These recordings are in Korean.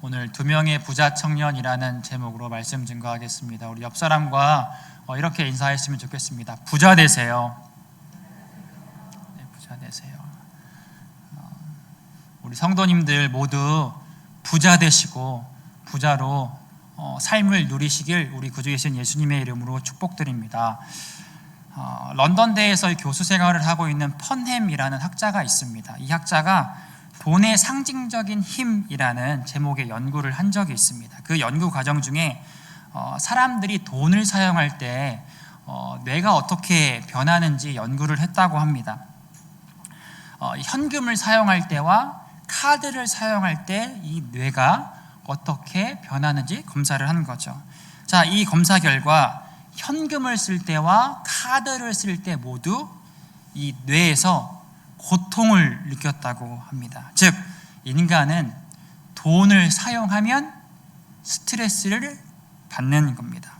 오늘 두 명의 부자 청년이라는 제목으로 말씀 증거하겠습니다. 우리 옆 사람과 이렇게 인사했으면 좋겠습니다. 부자 되세요. 네, 부자 되세요. 우리 성도님들 모두 부자 되시고 부자로 삶을 누리시길 우리 구주이신 예수님의 이름으로 축복드립니다. 런던대에서 교수 생활을 하고 있는 펀햄이라는 학자가 있습니다. 이 학자가 돈의 상징적인 힘이라는 제목의 연구를 한 적이 있습니다. 그 연구 과정 중에 사람들이 돈을 사용할 때 뇌가 어떻게 변하는지 연구를 했다고 합니다. 현금을 사용할 때와 카드를 사용할 때 이 뇌가 어떻게 변하는지 검사를 한 거죠. 자, 이 검사 결과 현금을 쓸 때와 카드를 쓸 때 모두 이 뇌에서 고통을 느꼈다고 합니다. 즉, 인간은 돈을 사용하면 스트레스를 받는 겁니다.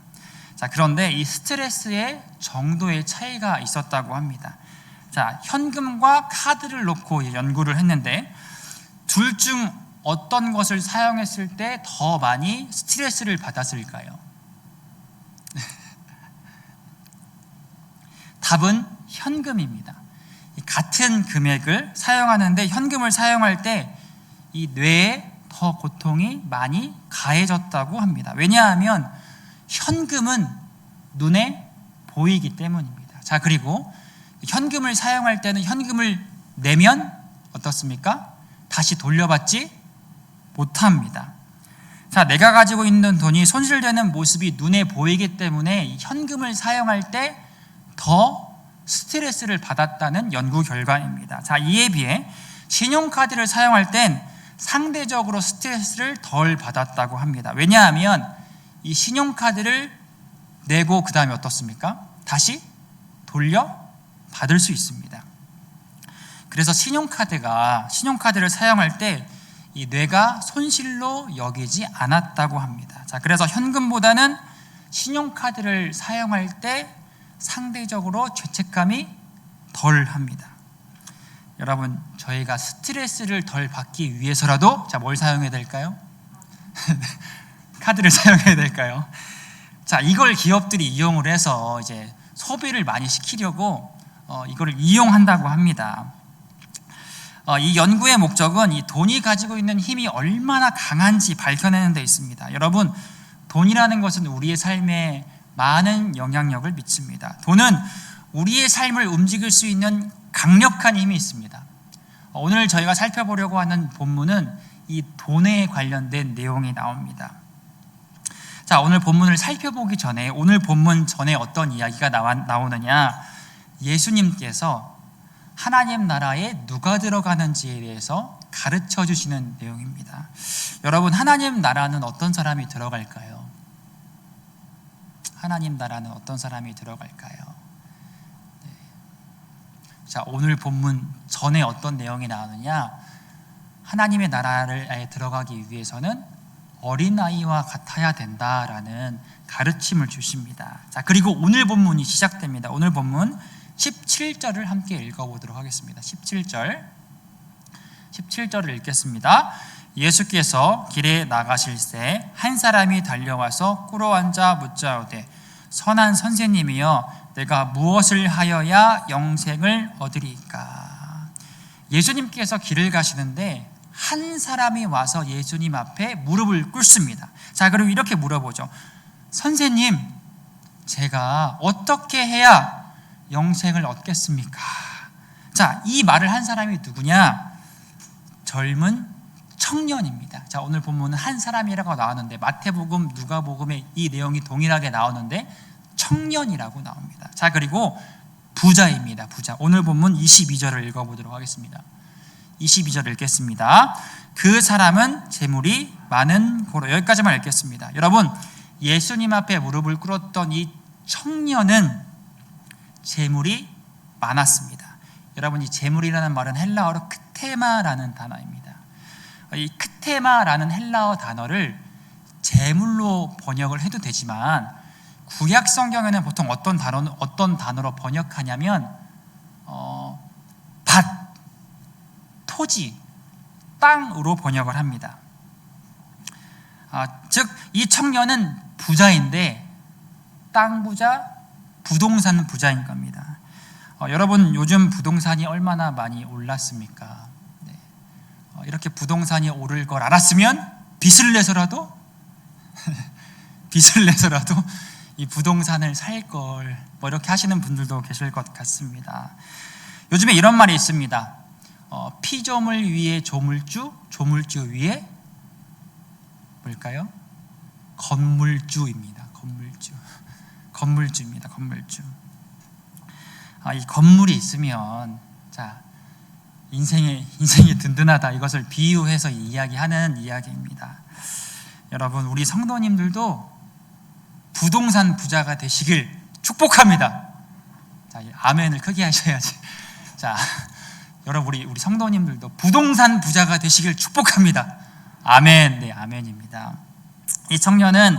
자, 그런데 이 스트레스의 정도의 차이가 있었다고 합니다. 자, 현금과 카드를 놓고 연구를 했는데 둘 중 어떤 것을 사용했을 때 더 많이 스트레스를 받았을까요? 답은 현금입니다. 같은 금액을 사용하는데 현금을 사용할 때 이 뇌에 더 고통이 많이 가해졌다고 합니다. 왜냐하면 현금은 눈에 보이기 때문입니다. 자, 그리고 현금을 사용할 때는 현금을 내면 어떻습니까? 다시 돌려받지 못합니다. 자, 내가 가지고 있는 돈이 손실되는 모습이 눈에 보이기 때문에 현금을 사용할 때 더 스트레스를 받았다는 연구 결과입니다. 자, 이에 비해 신용카드를 사용할 땐 상대적으로 스트레스를 덜 받았다고 합니다. 왜냐하면 이 신용카드를 내고 그 다음에 어떻습니까? 다시 돌려받을 수 있습니다. 그래서 신용카드를 사용할 때 이 뇌가 손실로 여기지 않았다고 합니다. 자, 그래서 현금보다는 신용카드를 사용할 때 상대적으로 죄책감이 덜 합니다. 여러분, 저희가 스트레스를 덜 받기 위해서라도 뭘 사용해야 될까요? 카드를 사용해야 될까요? 자, 이걸 기업들이 이용을 해서 이제 소비를 많이 시키려고 이거를 이용한다고 합니다. 이 연구의 목적은 이 돈이 가지고 있는 힘이 얼마나 강한지 밝혀내는 데 있습니다. 여러분, 돈이라는 것은 우리의 삶에 많은 영향력을 미칩니다. 돈은 우리의 삶을 움직일 수 있는 강력한 힘이 있습니다. 오늘 저희가 살펴보려고 하는 본문은 이 돈에 관련된 내용이 나옵니다. 자, 오늘 본문을 살펴보기 전에 오늘 본문 전에 어떤 이야기가 나오느냐, 예수님께서 하나님 나라에 누가 들어가는지에 대해서 가르쳐 주시는 내용입니다. 여러분, 하나님 나라는 어떤 사람이 들어갈까요? 하나님 나라는 어떤 사람이 들어갈까요? 네. 자, 오늘 본문 전에 어떤 내용이 나오느냐, 하나님의 나라에 들어가기 위해서는 어린아이와 같아야 된다라는 가르침을 주십니다. 자, 그리고 오늘 본문이 시작됩니다. 오늘 본문 17절을 함께 읽어보도록 하겠습니다. 17절을 읽겠습니다. 예수께서 길에 나가실새 한 사람이 달려와서 꿇어앉아 묻자오되 선한 선생님이여 내가 무엇을 하여야 영생을 얻으리까? 예수님께서 길을 가시는데 한 사람이 와서 예수님 앞에 무릎을 꿇습니다. 자, 그리고 이렇게 물어보죠. 선생님, 제가 어떻게 해야 영생을 얻겠습니까? 자, 이 말을 한 사람이 누구냐? 젊은 청년입니다. 자, 오늘 본문은 한 사람이라고 나오는데 마태복음, 누가복음에 이 내용이 동일하게 나오는데 청년이라고 나옵니다. 자, 그리고 부자입니다. 부자. 오늘 본문 22절을 읽어보도록 하겠습니다. 22절 읽겠습니다. 그 사람은 재물이 많은 고로. 여기까지만 읽겠습니다. 여러분, 예수님 앞에 무릎을 꿇었던 이 청년은 재물이 많았습니다. 여러분, 이 재물이라는 말은 헬라어로 크테마라는 단어입니다. 이 크테마라는 헬라어 단어를 재물로 번역을 해도 되지만 구약 성경에는 보통 어떤 단어로 번역하냐면 밭, 토지, 땅으로 번역을 합니다. 즉 이 청년은 부자인데 땅 부자, 부동산 부자인 겁니다. 여러분 요즘 부동산이 얼마나 많이 올랐습니까? 네. 이렇게 부동산이 오를 걸 알았으면 빚을 내서라도 이 부동산을 살 걸, 뭐 이렇게 하시는 분들도 계실 것 같습니다. 요즘에 이런 말이 있습니다. 피조물 위에 조물주, 조물주 위에 뭘까요? 건물주입니다. 건물주입니다. 이 건물이 있으면 인생이 든든하다, 이것을 비유해서 이야기하는 이야기입니다. 여러분, 우리 성도님들도 부동산 부자가 되시길 축복합니다. 아멘을 크게 하셔야지. 여러분, 우리 성도님들도 부동산 부자가 되시길 축복합니다. 아멘. 네, 아멘입니다. 이 청년은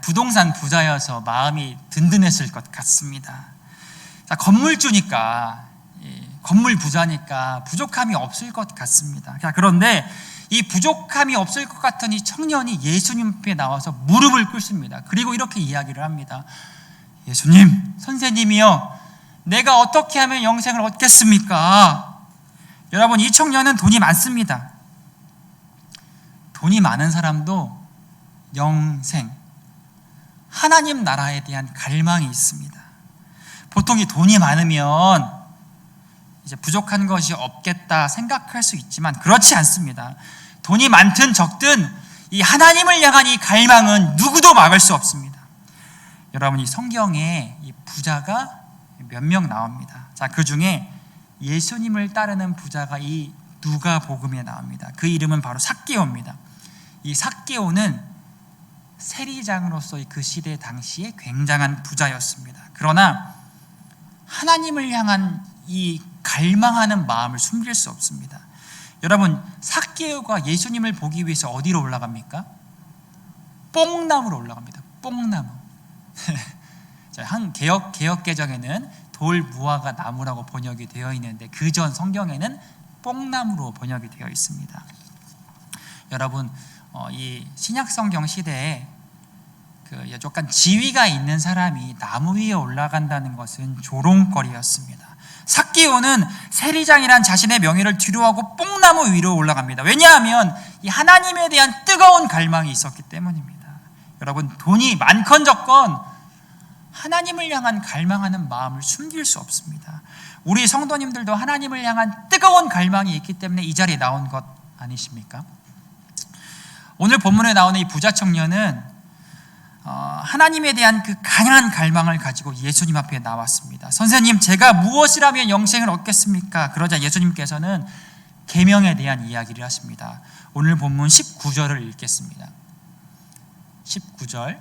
부동산 부자여서 마음이 든든했을 것 같습니다. 건물주니까, 건물 부자니까 부족함이 없을 것 같습니다. 그런데 이 부족함이 없을 것 같은 이 청년이 예수님 앞에 나와서 무릎을 꿇습니다. 그리고 이렇게 이야기를 합니다. 예수님, 선생님이여, 내가 어떻게 하면 영생을 얻겠습니까? 여러분, 이 청년은 돈이 많습니다. 돈이 많은 사람도 영생, 하나님 나라에 대한 갈망이 있습니다. 보통 이 돈이 많으면 이제 부족한 것이 없겠다 생각할 수 있지만 그렇지 않습니다. 돈이 많든 적든 이 하나님을 향한 이 갈망은 누구도 막을 수 없습니다. 여러분, 이 성경에 이 부자가 몇 명 나옵니다. 그 중에 예수님을 따르는 부자가 이 누가복음에 나옵니다. 그 이름은 바로 삭개오입니다. 이 삭개오는 세리장으로서 그 시대 당시에 굉장한 부자였습니다. 그러나 하나님을 향한 이 갈망하는 마음을 숨길 수 없습니다. 여러분, 삭개오가 예수님을 보기 위해서 어디로 올라갑니까? 뽕나무로 올라갑니다. 뽕나무. 한 개역 개정에는 돌 무화과 나무라고 번역이 되어 있는데 그 전 성경에는 뽕나무로 번역이 되어 있습니다. 여러분, 이 신약 성경 시대에 약간 지위가 있는 사람이 나무 위에 올라간다는 것은 조롱거리였습니다. 삭개오는 세리장이란 자신의 명예를 뒤로하고 뽕나무 위로 올라갑니다. 왜냐하면 이 하나님에 대한 뜨거운 갈망이 있었기 때문입니다. 여러분, 돈이 많건 적건 하나님을 향한 갈망하는 마음을 숨길 수 없습니다. 우리 성도님들도 하나님을 향한 뜨거운 갈망이 있기 때문에 이 자리에 나온 것 아니십니까? 오늘 본문에 나오는 이 부자 청년은 하나님에 대한 그 강한 갈망을 가지고 예수님 앞에 나왔습니다. 선생님, 제가 무엇을 하면 영생을 얻겠습니까? 그러자 예수님께서는 계명에 대한 이야기를 하십니다. 오늘 본문 19절을 읽겠습니다. 19절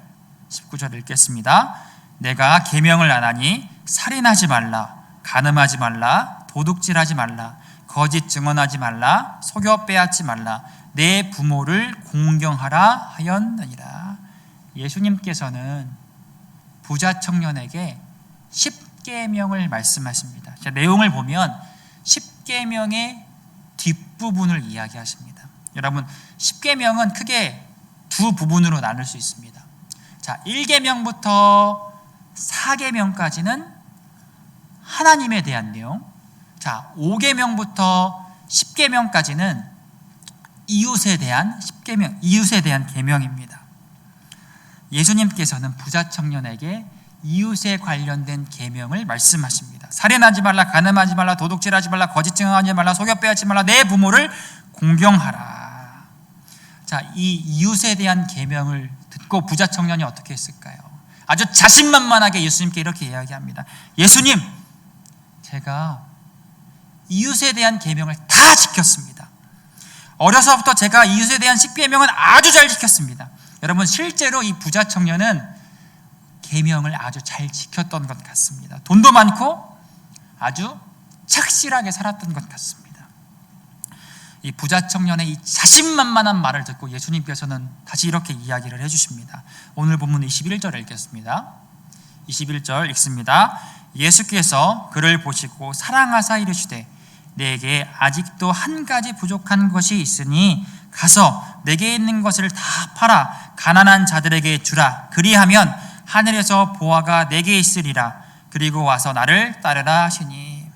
읽겠습니다. 내가 계명을 안 하니 살인하지 말라, 간음하지 말라, 도둑질하지 말라, 거짓 증언하지 말라, 속여 빼앗지 말라, 내 부모를 공경하라 하였느니라. 예수님께서는 부자 청년에게 10계명을 말씀하십니다. 내용을 보면 10계명의 뒷부분을 이야기하십니다. 여러분, 10계명은 크게 두 부분으로 나눌 수 있습니다. 1계명부터 4계명까지는 하나님에 대한 내용, 5계명부터 10계명까지는 이웃에 대한 계명입니다. 예수님께서는 부자 청년에게 이웃에 관련된 계명을 말씀하십니다. 살인하지 말라, 간음하지 말라, 도둑질하지 말라, 거짓 증언하지 말라, 속여 빼앗지 말라, 내 부모를 공경하라. 이 이웃에 대한 계명을 듣고 부자 청년이 어떻게 했을까요? 아주 자신만만하게 예수님께 이렇게 이야기합니다. 예수님, 제가 이웃에 대한 계명을 다 지켰습니다. 어려서부터 제가 이웃에 대한 10계명은 아주 잘 지켰습니다. 여러분, 실제로 이 부자 청년은 계명을 아주 잘 지켰던 것 같습니다. 돈도 많고 아주 착실하게 살았던 것 같습니다. 이 부자 청년의 이 자신만만한 말을 듣고 예수님께서는 다시 이렇게 이야기를 해주십니다. 오늘 본문 21절을 읽겠습니다. 21절 읽습니다. 예수께서 그를 보시고 사랑하사 이르시되 내게 아직도 한 가지 부족한 것이 있으니 가서 내게 있는 것을 다 팔아 가난한 자들에게 주라. 그리하면 하늘에서 보화가 내게 있으리라. 그리고 와서 나를 따르라 하시니.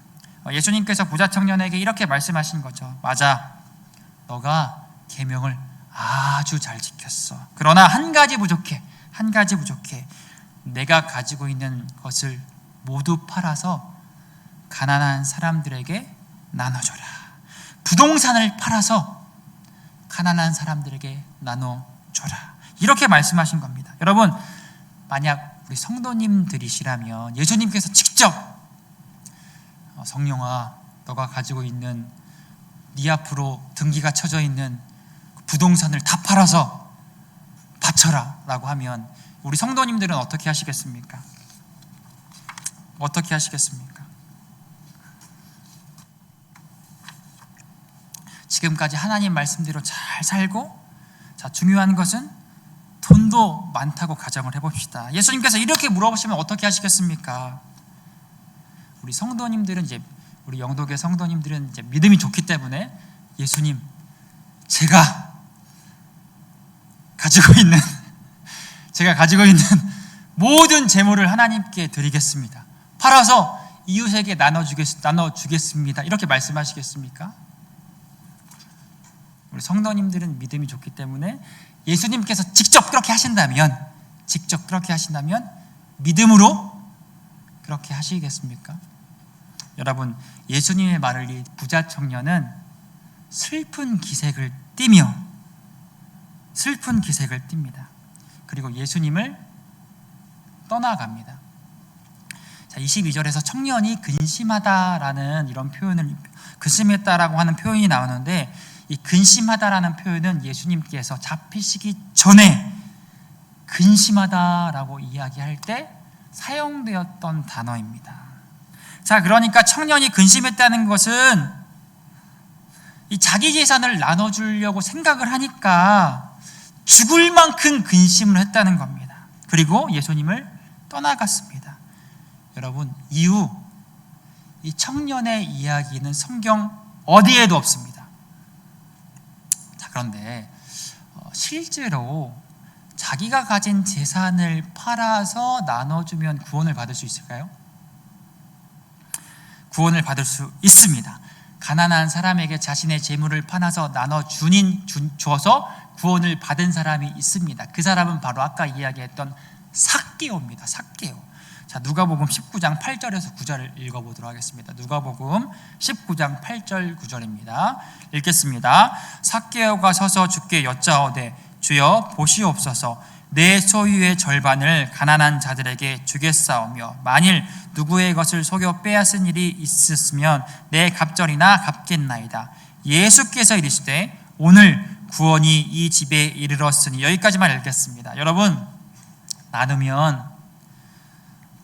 예수님께서 부자 청년에게 이렇게 말씀하신 거죠. 맞아, 너가 계명을 아주 잘 지켰어. 그러나 한 가지 부족해. 내가 가지고 있는 것을 모두 팔아서 가난한 사람들에게 나눠줘라. 부동산을 팔아서 가난한 사람들에게 나눠줘라. 이렇게 말씀하신 겁니다. 여러분, 만약 우리 성도님들이시라면 예수님께서 직접 성령아, 너가 가지고 있는 네 앞으로 등기가 쳐져 있는 부동산을 다 팔아서 바쳐라 라고 하면 우리 성도님들은 어떻게 하시겠습니까? 어떻게 하시겠습니까? 지금까지 하나님 말씀대로 잘 살고, 자, 중요한 것은 돈도 많다고 가정을 해봅시다. 예수님께서 이렇게 물어보시면 어떻게 하시겠습니까? 우리 성도님들은 이제, 우리 영도교 성도님들은 이제 믿음이 좋기 때문에 예수님, 제가 가지고 있는 모든 재물을 하나님께 드리겠습니다. 팔아서 이웃에게 나눠주겠습니다. 이렇게 말씀하시겠습니까? 우리 성도님들은 믿음이 좋기 때문에 예수님께서 직접 그렇게 하신다면 믿음으로 그렇게 하시겠습니까? 여러분, 예수님의 말을 이 부자 청년은 슬픈 기색을 띱니다. 그리고 예수님을 떠나갑니다. 자, 22절에서 청년이 근심하다라는 이런 표현을, 근심했다라고 하는 표현이 나오는데, 이 근심하다라는 표현은 예수님께서 잡히시기 전에 근심하다라고 이야기할 때 사용되었던 단어입니다. 자, 그러니까 청년이 근심했다는 것은 이 자기 재산을 나눠주려고 생각을 하니까 죽을 만큼 근심을 했다는 겁니다. 그리고 예수님을 떠나갔습니다. 여러분, 이 청년의 이야기는 성경 어디에도 없습니다. 자, 그런데 실제로 자기가 가진 재산을 팔아서 나눠주면 구원을 받을 수 있을까요? 구원을 받을 수 있습니다. 가난한 사람에게 자신의 재물을 팔아서 주어서 구원을 받은 사람이 있습니다. 그 사람은 바로 아까 이야기했던 삭개오입니다. 삭개오. 자, 누가복음 19장 8절에서 9절을 읽어보도록 하겠습니다. 누가복음 19장 8절 9절입니다. 읽겠습니다. 삭개오가 서서 주께 여짜오되 주여 보시옵소서, 내 소유의 절반을 가난한 자들에게 주겠사오며 만일 누구의 것을 속여 빼앗은 일이 있었으면 내 갑절이나 갚겠나이다. 예수께서 이르시되 오늘 구원이 이 집에 이르렀으니. 여기까지만 읽겠습니다. 여러분, 나누면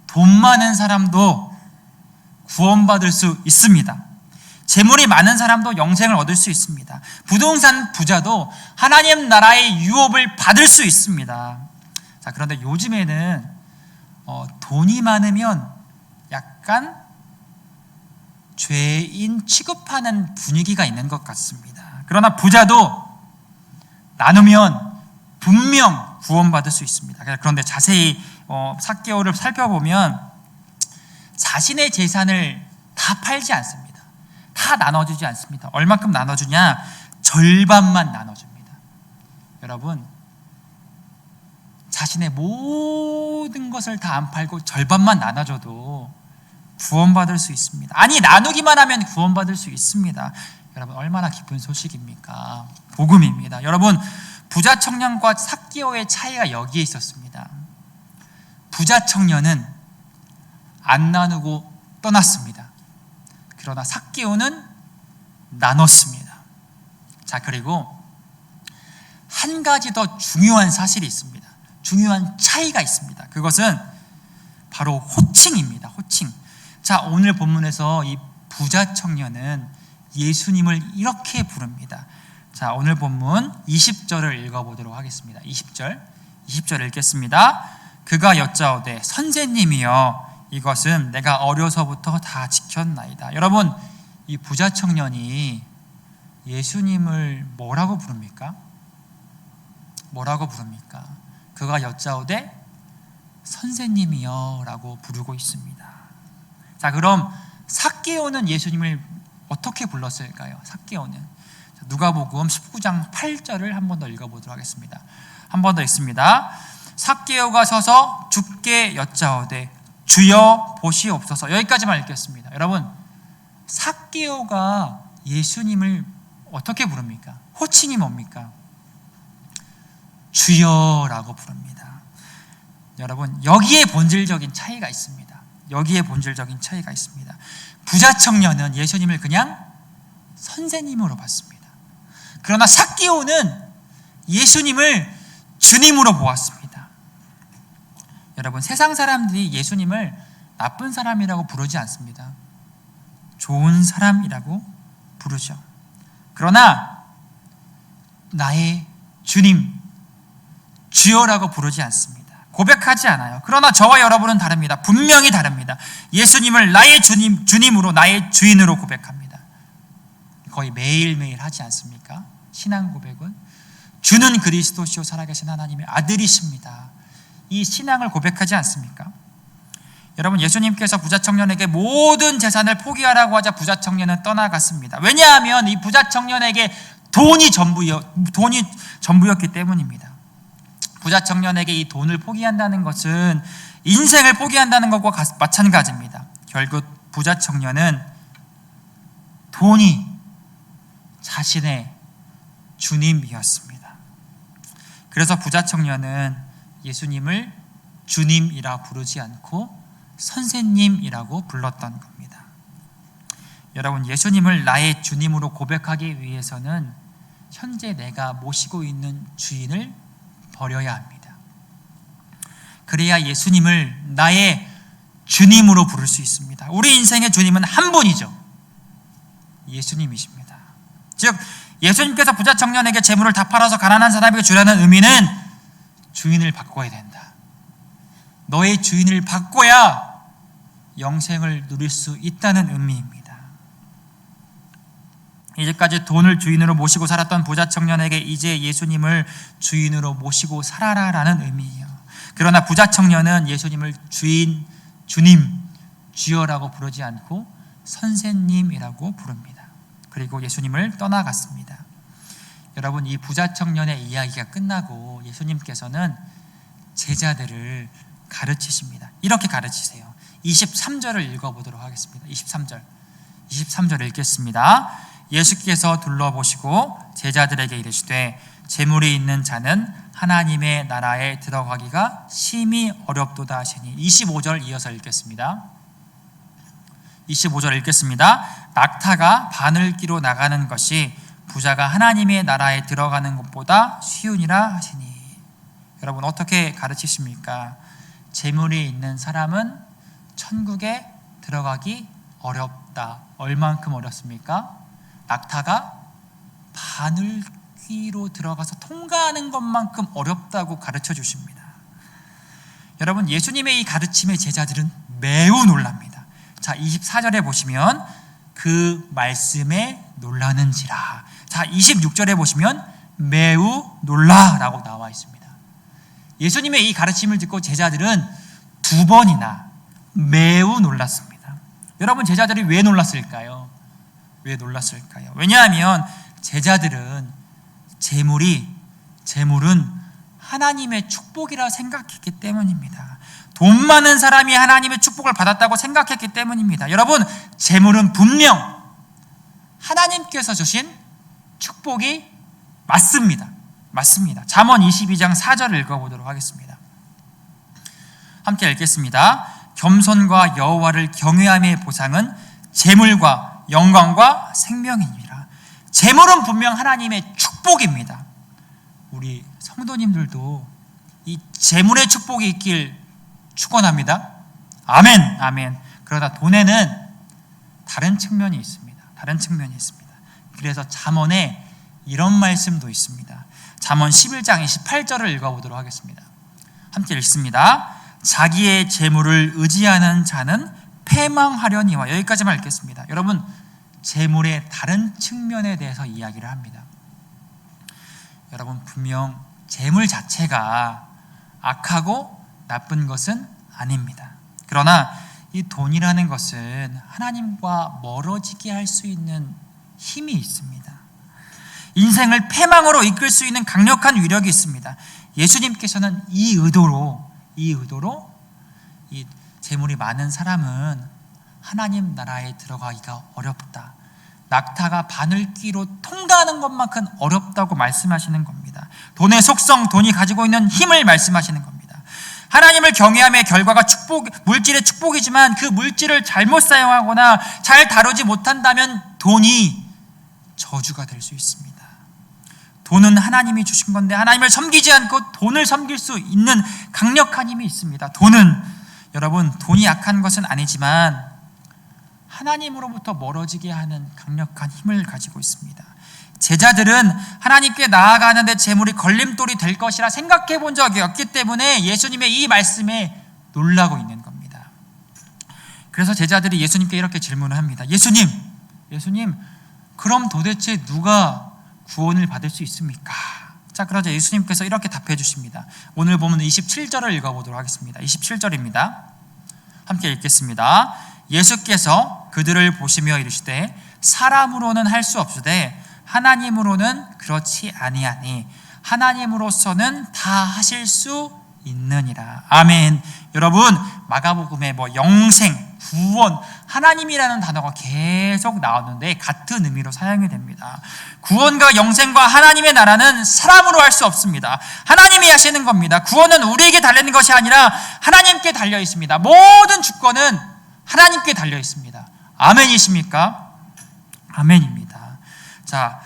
돈 많은 사람도 구원받을 수 있습니다. 재물이 많은 사람도 영생을 얻을 수 있습니다. 부동산 부자도 하나님 나라의 유업을 받을 수 있습니다. 자, 그런데 요즘에는 돈이 많으면 약간 죄인 취급하는 분위기가 있는 것 같습니다. 그러나 부자도 나누면 분명 구원받을 수 있습니다. 그런데 자세히 삭개오를 살펴보면 자신의 재산을 다 팔지 않습니다. 다 나눠주지 않습니다. 얼마큼 나눠주냐? 절반만 나눠줍니다. 여러분, 자신의 모든 것을 다 안 팔고 절반만 나눠줘도 구원받을 수 있습니다. 아니, 나누기만 하면 구원받을 수 있습니다. 여러분, 얼마나 기쁜 소식입니까? 복음입니다. 여러분, 부자 청년과 삭개오의 차이가 여기에 있었습니다. 부자 청년은 안 나누고 떠났습니다. 그러나 삭개오는 나눴습니다. 자, 그리고 한 가지 더 중요한 사실이 있습니다. 중요한 차이가 있습니다. 그것은 바로 호칭입니다. 호칭. 자, 오늘 본문에서 이 부자 청년은 예수님을 이렇게 부릅니다. 자, 오늘 본문 20절을 읽어보도록 하겠습니다. 20절 읽겠습니다. 그가 여짜오되 선생님이여 이것은 내가 어려서부터 다 지켰나이다. 여러분, 이 부자 청년이 예수님을 뭐라고 부릅니까? 뭐라고 부릅니까? 그가 여짜오되 선생님이여 라고 부르고 있습니다. 자, 그럼 삭개오는 예수님을 어떻게 불렀을까요? 삭개오는 누가복음 19장 8절을 한 번 더 읽어보도록 하겠습니다. 한 번 더 읽습니다. 삭개오가 서서 주께 여짜오되 주여 보시옵소서. 여기까지만 읽겠습니다. 여러분, 삭개오가 예수님을 어떻게 부릅니까? 호칭이 뭡니까? 주여라고 부릅니다. 여러분, 여기에 본질적인 차이가 있습니다. 여기에 본질적인 차이가 있습니다. 부자 청년은 예수님을 그냥 선생님으로 봤습니다. 그러나 삭개오는 예수님을 주님으로 보았습니다. 여러분, 세상 사람들이 예수님을 나쁜 사람이라고 부르지 않습니다. 좋은 사람이라고 부르죠. 그러나 나의 주님, 주여라고 부르지 않습니다. 고백하지 않아요. 그러나 저와 여러분은 다릅니다. 분명히 다릅니다. 예수님을 나의 주님으로, 나의 주인으로 고백합니다. 거의 매일매일 하지 않습니까? 신앙 고백은 주는 그리스도시요 살아계신 하나님의 아들이십니다. 이 신앙을 고백하지 않습니까? 여러분, 예수님께서 부자 청년에게 모든 재산을 포기하라고 하자 부자 청년은 떠나갔습니다. 왜냐하면 이 부자 청년에게 돈이 전부였기 때문입니다. 부자 청년에게 이 돈을 포기한다는 것은 인생을 포기한다는 것과 마찬가지입니다. 결국 부자 청년은 돈이 자신의 주님이었습니다. 그래서 부자 청년은 예수님을 주님이라 부르지 않고 선생님이라고 불렀던 겁니다. 여러분, 예수님을 나의 주님으로 고백하기 위해서는 현재 내가 모시고 있는 주인을 버려야 합니다. 그래야 예수님을 나의 주님으로 부를 수 있습니다. 우리 인생의 주님은 한 분이죠. 예수님이십니다. 즉, 예수님께서 부자 청년에게 재물을 다 팔아서 가난한 사람에게 주라는 의미는 주인을 바꿔야 된다. 너의 주인을 바꿔야 영생을 누릴 수 있다는 의미입니다. 이제까지 돈을 주인으로 모시고 살았던 부자 청년에게 이제 예수님을 주인으로 모시고 살아라라는 의미예요. 그러나 부자 청년은 예수님을 주인, 주님, 주여라고 부르지 않고 선생님이라고 부릅니다. 그리고 예수님을 떠나갔습니다. 여러분, 이 부자 청년의 이야기가 끝나고 예수님께서는 제자들을 가르치십니다. 이렇게 가르치세요. 23절을 읽어보도록 하겠습니다. 23절 읽겠습니다. 예수께서 둘러보시고 제자들에게 이르시되 재물이 있는 자는 하나님의 나라에 들어가기가 심히 어렵도다 하시니. 25절 이어서 읽겠습니다. 25절 읽겠습니다. 낙타가 바늘기로 나가는 것이 부자가 하나님의 나라에 들어가는 것보다 쉬우니라 하시니. 여러분, 어떻게 가르치십니까? 재물이 있는 사람은 천국에 들어가기 어렵다. 얼만큼 어렵습니까? 낙타가 바늘귀로 들어가서 통과하는 것만큼 어렵다고 가르쳐 주십니다. 여러분, 예수님의 이 가르침에 제자들은 매우 놀랍니다. 자, 24절에 보시면 그 말씀에 놀라는지라. 자, 26절에 보시면 매우 놀라라고 나와 있습니다. 예수님의 이 가르침을 듣고 제자들은 2번이나 매우 놀랐습니다. 여러분, 제자들이 왜 놀랐을까요? 왜 놀랐을까요? 왜냐하면 제자들은 재물은 하나님의 축복이라 생각했기 때문입니다. 돈 많은 사람이 하나님의 축복을 받았다고 생각했기 때문입니다. 여러분, 재물은 분명 하나님께서 주신 축복이 맞습니다. 잠언 22장 4절을 읽어보도록 하겠습니다. 함께 읽겠습니다. 겸손과 여호와를 경외함의 보상은 재물과 영광과 생명이니라. 재물은 분명 하나님의 축복입니다. 우리 성도님들도 이 재물의 축복이 있길 축원합니다. 아멘, 아멘. 그러나 돈에는 다른 측면이 있습니다. 그래서 잠언에 이런 말씀도 있습니다. 잠언 11장 28절을 읽어보도록 하겠습니다. 함께 읽습니다. 자기의 재물을 의지하는 자는 패망하려니와. 여기까지만 읽겠습니다. 여러분, 재물의 다른 측면에 대해서 이야기를 합니다. 여러분, 분명 재물 자체가 악하고 나쁜 것은 아닙니다. 그러나 이 돈이라는 것은 하나님과 멀어지게 할 수 있는 힘이 있습니다. 인생을 패망으로 이끌 수 있는 강력한 위력이 있습니다. 예수님께서는 이 의도로 이 재물이 많은 사람은 하나님 나라에 들어가기가 어렵다, 낙타가 바늘귀로 통과하는 것만큼 어렵다고 말씀하시는 겁니다. 돈의 속성, 돈이 가지고 있는 힘을 말씀하시는 겁니다. 하나님을 경외함의 결과가 물질의 축복이지만 그 물질을 잘못 사용하거나 잘 다루지 못한다면 돈이 저주가 될 수 있습니다. 돈은 하나님이 주신 건데 하나님을 섬기지 않고 돈을 섬길 수 있는 강력한 힘이 있습니다. 여러분, 돈이 약한 것은 아니지만 하나님으로부터 멀어지게 하는 강력한 힘을 가지고 있습니다. 제자들은 하나님께 나아가는데 재물이 걸림돌이 될 것이라 생각해 본 적이 없기 때문에 예수님의 이 말씀에 놀라고 있는 겁니다. 그래서 제자들이 예수님께 이렇게 질문을 합니다. 예수님, 그럼 도대체 누가 구원을 받을 수 있습니까? 자, 그러자 예수님께서 이렇게 답해 주십니다. 오늘 보면 27절을 읽어보도록 하겠습니다. 27절입니다. 함께 읽겠습니다. 예수께서 그들을 보시며 이르시되 사람으로는 할 수 없으되 하나님으로는 그렇지 아니하니 하나님으로서는 다 하실 수 있느니라. 아멘. 여러분, 마가복음에 영생, 구원, 하나님이라는 단어가 계속 나오는데 같은 의미로 사용이 됩니다. 구원과 영생과 하나님의 나라는 사람으로 할 수 없습니다. 하나님이 하시는 겁니다. 구원은 우리에게 달리는 것이 아니라 하나님께 달려 있습니다. 모든 주권은 하나님께 달려 있습니다. 아멘이십니까? 아멘입니다. 자,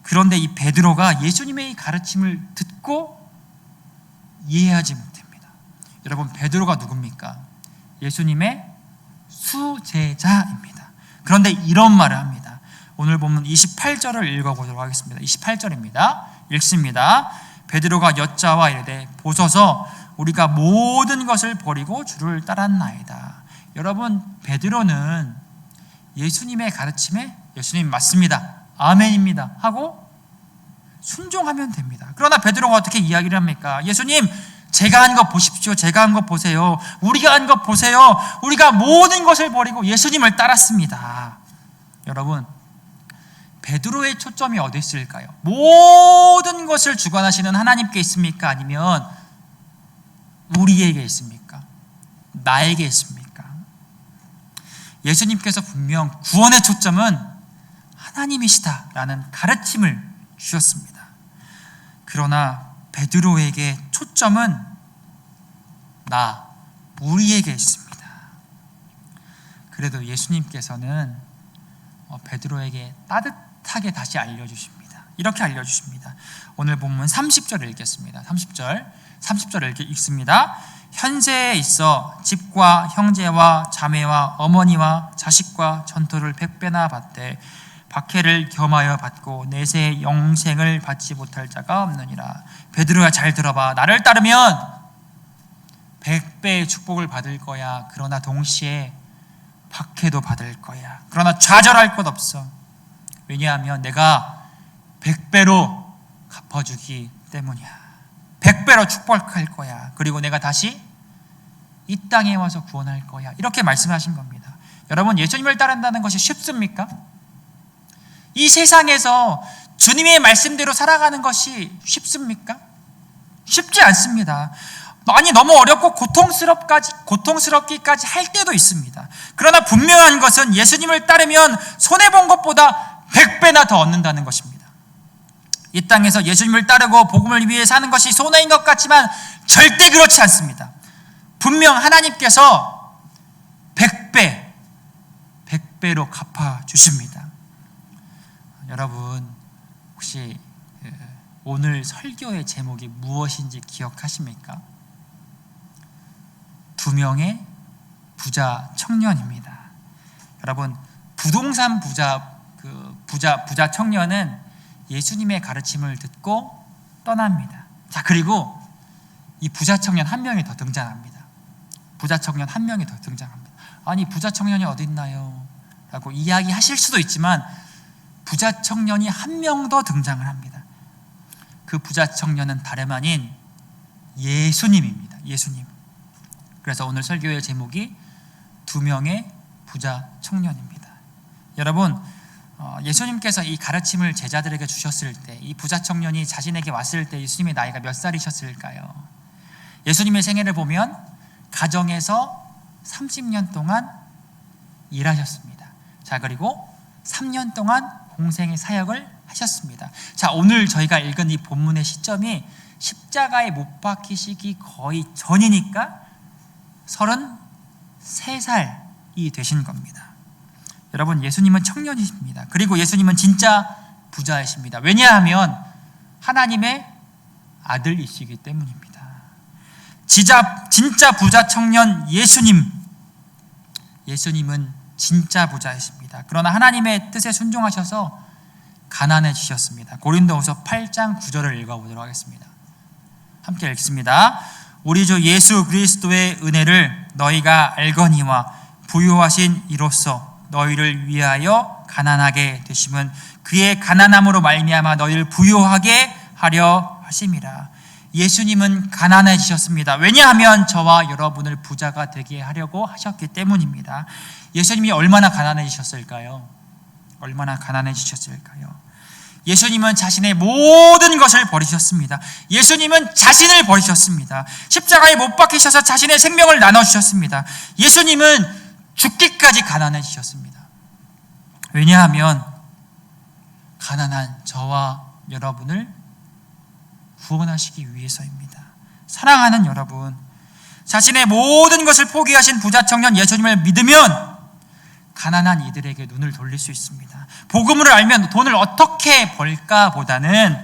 그런데 이 베드로가 예수님의 이 가르침을 듣고 이해하지 못합니다. 여러분, 베드로가 누굽니까? 예수님의 수제자입니다. 그런데 이런 말을 합니다. 오늘 보면 28절을 읽어보도록 하겠습니다. 28절입니다. 읽습니다. 베드로가 여짜와 이르되 보소서 우리가 모든 것을 버리고 주를 따랐나이다. 여러분, 베드로는 예수님의 가르침에 예수님 맞습니다, 아멘입니다 하고 순종하면 됩니다. 그러나 베드로가 어떻게 이야기를 합니까? 예수님, 제가 한 것 보십시오. 제가 한 것 보세요. 우리가 한 것 보세요. 우리가 모든 것을 버리고 예수님을 따랐습니다. 여러분, 베드로의 초점이 어디 있을까요? 모든 것을 주관하시는 하나님께 있습니까? 아니면 우리에게 있습니까? 나에게 있습니까? 예수님께서 분명 구원의 초점은 하나님이시다라는 가르침을 주셨습니다. 그러나 베드로에게 초점은 우리에게 있습니다. 그래도 예수님께서는 베드로에게 따뜻하게 다시 알려주십니다. 이렇게 알려주십니다. 오늘 본문 30절을 읽겠습니다. 30절을 읽습니다. 현세에 있어 집과 형제와 자매와 어머니와 자식과 전토를 100배나 받되 박해를 겸하여 받고 내세 영생을 받지 못할 자가 없느니라. 베드로야, 잘 들어봐. 나를 따르면 100배의 축복을 받을 거야. 그러나 동시에 박해도 받을 거야. 그러나 좌절할 것 없어. 왜냐하면 내가 100배로 갚아주기 때문이야. 100배로 축복할 거야. 그리고 내가 다시 이 땅에 와서 구원할 거야. 이렇게 말씀하신 겁니다. 여러분, 예수님을 따른다는 것이 쉽습니까? 이 세상에서 주님의 말씀대로 살아가는 것이 쉽습니까? 쉽지 않습니다. 너무 어렵고 고통스럽기까지 할 때도 있습니다. 그러나 분명한 것은 예수님을 따르면 손해본 것보다 100배나 더 얻는다는 것입니다. 이 땅에서 예수님을 따르고 복음을 위해 사는 것이 손해인 것 같지만 절대 그렇지 않습니다. 분명 하나님께서 100배로 갚아주십니다. 여러분, 혹시 오늘 설교의 제목이 무엇인지 기억하십니까? 2명의 부자 청년입니다. 여러분, 부동산 부자 청년은 예수님의 가르침을 듣고 떠납니다. 자, 그리고 이 부자 청년 한 명이 더 등장합니다. 아니, 부자 청년이 어디 있나요? 라고 이야기하실 수도 있지만 부자 청년이 한 명 더 등장을 합니다. 그 부자 청년은 다름 아닌 예수님입니다. 예수님. 그래서 오늘 설교의 제목이 두 명의 부자 청년입니다. 여러분, 예수님께서 이 가르침을 제자들에게 주셨을 때, 이 부자 청년이 자신에게 왔을 때 예수님의 나이가 몇 살이셨을까요? 예수님의 생애를 보면 가정에서 30년 동안 일하셨습니다. 자, 그리고 3년 동안 공생의 사역을 하셨습니다. 자, 오늘 저희가 읽은 이 본문의 시점이 십자가에 못 박히시기 거의 전이니까 33살이 되신 겁니다. 여러분, 예수님은 청년이십니다. 그리고 예수님은 진짜 부자이십니다. 왜냐하면 하나님의 아들이시기 때문입니다. 진짜 부자 청년 예수님은 진짜 부자이십니다. 그러나 하나님의 뜻에 순종하셔서 가난해지셨습니다. 고린도후서 8장 9절을 읽어보도록 하겠습니다. 함께 읽습니다. 우리 주 예수 그리스도의 은혜를 너희가 알거니와 부요하신 이로써 너희를 위하여 가난하게 되심은 그의 가난함으로 말미암아 너희를 부요하게 하려 하심이라. 예수님은 가난해지셨습니다. 왜냐하면 저와 여러분을 부자가 되게 하려고 하셨기 때문입니다. 예수님이 얼마나 가난해지셨을까요? 얼마나 가난해지셨을까요? 예수님은 자신의 모든 것을 버리셨습니다. 예수님은 자신을 버리셨습니다. 십자가에 못 박히셔서 자신의 생명을 나눠주셨습니다. 예수님은 죽기까지 가난해지셨습니다. 왜냐하면 가난한 저와 여러분을 구원하시기 위해서입니다. 사랑하는 여러분, 자신의 모든 것을 포기하신 부자 청년 예수님을 믿으면 가난한 이들에게 눈을 돌릴 수 있습니다. 복음을 알면 돈을 어떻게 벌까 보다는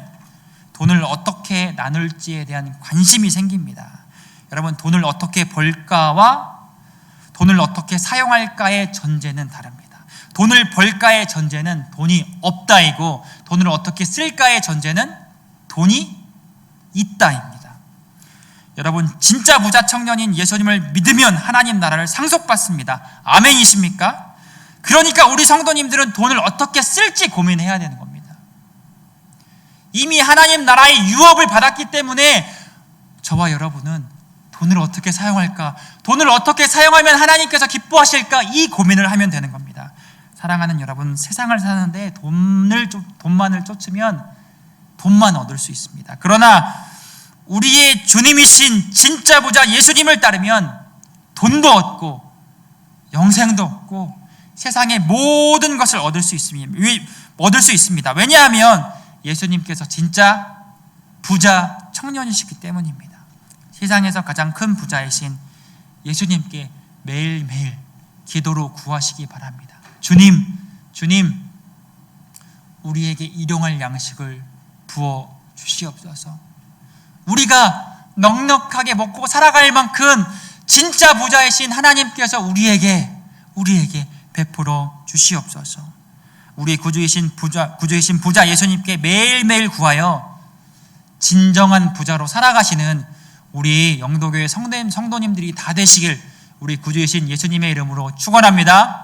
돈을 어떻게 나눌지에 대한 관심이 생깁니다. 여러분, 돈을 어떻게 벌까와 돈을 어떻게 사용할까의 전제는 다릅니다. 돈을 벌까의 전제는 돈이 없다이고, 돈을 어떻게 쓸까의 전제는 돈이 있다입니다. 여러분, 진짜 부자 청년인 예수님을 믿으면 하나님 나라를 상속받습니다. 아멘이십니까? 그러니까 우리 성도님들은 돈을 어떻게 쓸지 고민해야 되는 겁니다. 이미 하나님 나라의 유업을 받았기 때문에 저와 여러분은 돈을 어떻게 사용할까, 돈을 어떻게 사용하면 하나님께서 기뻐하실까, 이 고민을 하면 되는 겁니다. 사랑하는 여러분, 세상을 사는데 돈만을 쫓으면 돈만 얻을 수 있습니다. 그러나 우리의 주님이신 진짜 부자 예수님을 따르면 돈도 얻고 영생도 얻고 세상의 모든 것을 얻을 수 있습니다. 왜냐하면 예수님께서 진짜 부자 청년이시기 때문입니다. 세상에서 가장 큰 부자이신 예수님께 매일매일 기도로 구하시기 바랍니다. 주님, 우리에게 일용할 양식을 부어 주시옵소서. 우리가 넉넉하게 먹고 살아갈 만큼 진짜 부자이신 하나님께서 우리에게 베풀어 주시옵소서. 우리 구주이신 부자 예수님께 매일매일 구하여 진정한 부자로 살아가시는 우리 영도교회 성도님들이 다 되시길 우리 구주이신 예수님의 이름으로 축원합니다.